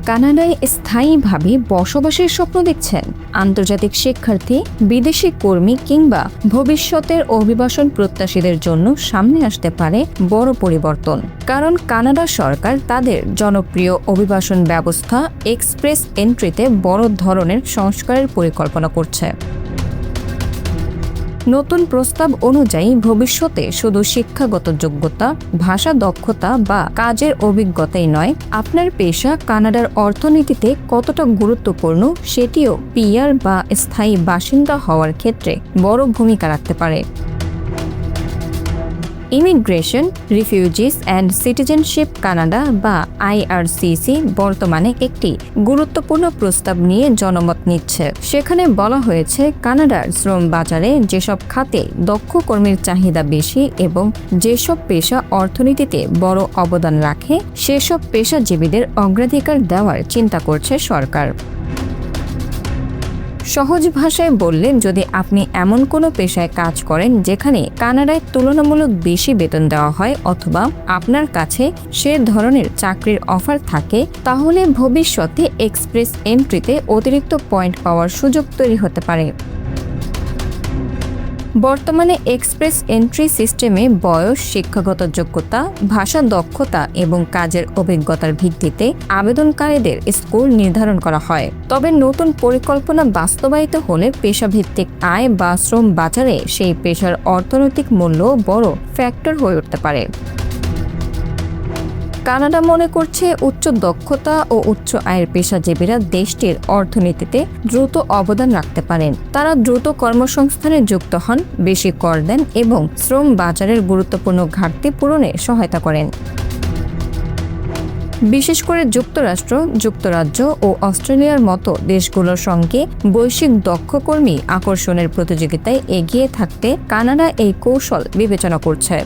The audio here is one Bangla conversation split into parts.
কানাডায় স্থায়ীভাবে বসবাসের স্বপ্ন দেখছেন? আন্তর্জাতিক শিক্ষার্থী, বিদেশি কর্মী কিংবা ভবিষ্যতের অভিবাসন প্রত্যাশীদের জন্য সামনে আসতে পারে বড় পরিবর্তন। কারণ কানাডা সরকার তাদের জনপ্রিয় অভিবাসন ব্যবস্থা এক্সপ্রেস এন্ট্রিতে বড় ধরনের সংস্কারের পরিকল্পনা করছে। নতুন প্রস্তাব অনুযায়ী ভবিষ্যতে শুধু শিক্ষাগত যোগ্যতা, ভাষা দক্ষতা বা কাজের অভিজ্ঞতাই নয়, আপনার পেশা কানাডার অর্থনীতিতে কতটা গুরুত্বপূর্ণ সেটিও পিআর বা স্থায়ী বাসিন্দা হওয়ার ক্ষেত্রে বড় ভূমিকা রাখতে পারে। Immigration, refugees and citizenship Canada বা IRCC বর্তমানে একটি গুরুত্বপূর্ণ প্রস্তাব নিয়ে জনমত নিচ্ছে। সেখানে বলা হয়েছে, কানাডার শ্রম বাজারে যেসব খাতে দক্ষ কর্মীর চাহিদা বেশি এবং যেসব পেশা অর্থনীতিতে বড় অবদান রাখে সেসব পেশাজীবীদের অগ্রাধিকার দেওয়ার চিন্তা করছে সরকার। সহজ ভাষায় বললে, যদি আপনি এমন কোনো পেশায় কাজ করেন যেখানে কানাডায় তুলনামূলক বেশি বেতন দেওয়া হয় অথবা আপনার কাছে সে ধরনের চাকরির অফার থাকে, তাহলে ভবিষ্যতে এক্সপ্রেস এন্ট্রিতে অতিরিক্ত পয়েন্ট পাওয়ার সুযোগ তৈরি হতে পারে। বর্তমানে এক্সপ্রেস এন্ট্রি সিস্টেমে বয়স, শিক্ষাগত যোগ্যতা, ভাষা দক্ষতা এবং কাজের অভিজ্ঞতার ভিত্তিতে আবেদনকারীদের স্কোর নির্ধারণ করা হয়। তবে নতুন পরিকল্পনা বাস্তবায়িত হলে পেশাভিত্তিক আয় বা শ্রম বাজারে সেই পেশার অর্থনৈতিক মূল্য বড় ফ্যাক্টর হয়ে উঠতে পারে। কানাডা মনে করছে, উচ্চ দক্ষতা ও উচ্চ আয়ের পেশাজীবীরা দেশটির অর্থনীতিতে দ্রুত অবদান রাখতে পারেন। তারা দ্রুত কর্মসংস্থানে যুক্ত হন, বেশি কর দেন এবং শ্রম বাজারের গুরুত্বপূর্ণ ঘাটতি পূরণে সহায়তা করেন। বিশেষ করে যুক্তরাষ্ট্র, যুক্তরাজ্য ও অস্ট্রেলিয়ার মতো দেশগুলোর সঙ্গে বৈশ্বিক দক্ষ কর্মী আকর্ষণের প্রতিযোগিতায় এগিয়ে থাকতে কানাডা এই কৌশল বিবেচনা করছে।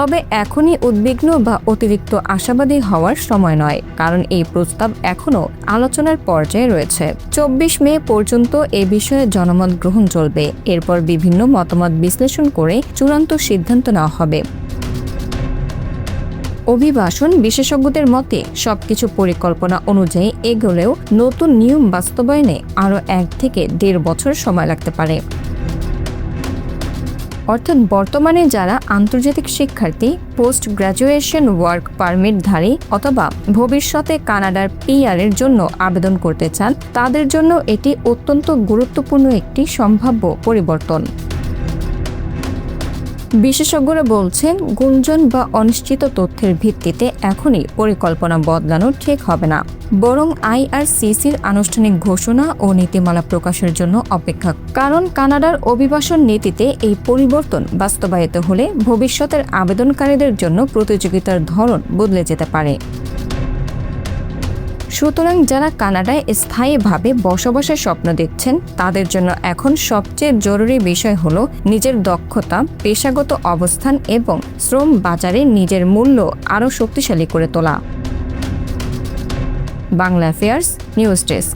তবে এখনই উদ্বিগ্ন বা অতিরিক্ত আশাবাদী হওয়ার সময় নয়, কারণ এই প্রস্তাব এখনও আলোচনার পর্যায়ে রয়েছে। 24 মে পর্যন্ত এ বিষয়ে জনমত গ্রহণ চলবে। এরপর বিভিন্ন মতামত বিশ্লেষণ করে চূড়ান্ত সিদ্ধান্ত নেওয়া হবে। অভিবাসন বিশেষজ্ঞদের মতে, সবকিছু পরিকল্পনা অনুযায়ী এগোলেও নতুন নিয়ম বাস্তবায়নে আরও 1 থেকে 1.5 বছর সময় লাগতে পারে। অর্থাৎ বর্তমানে যারা আন্তর্জাতিক শিক্ষার্থী, পোস্ট গ্র্যাজুয়েশন ওয়ার্ক পারমিটধারী অথবা ভবিষ্যতে কানাডার পিআর-এর জন্য আবেদন করতে চান, তাদের জন্য এটি অত্যন্ত গুরুত্বপূর্ণ একটি সম্ভাব্য পরিবর্তন। বিশেষজ্ঞরা বলছেন, গুঞ্জন বা অনিশ্চিত তথ্যের ভিত্তিতে এখনই পরিকল্পনা বদলানো ঠিক হবে না, বরং IRCCর আনুষ্ঠানিক ঘোষণা ও নীতিমালা প্রকাশের জন্য অপেক্ষা। কারণ কানাডার অভিবাসন নীতিতে এই পরিবর্তন বাস্তবায়িত হলে ভবিষ্যতের আবেদনকারীদের জন্য প্রতিযোগিতার ধরন বদলে যেতে পারে। সুতরাং যারা কানাডায় স্থায়ীভাবে বসবাসের স্বপ্ন দেখছেন, তাদের জন্য এখন সবচেয়ে জরুরি বিষয় হলো নিজের দক্ষতা, পেশাগত অবস্থান এবং শ্রম বাজারে নিজের মূল্য আরও শক্তিশালী করে তোলা। Bangla affairs news desk.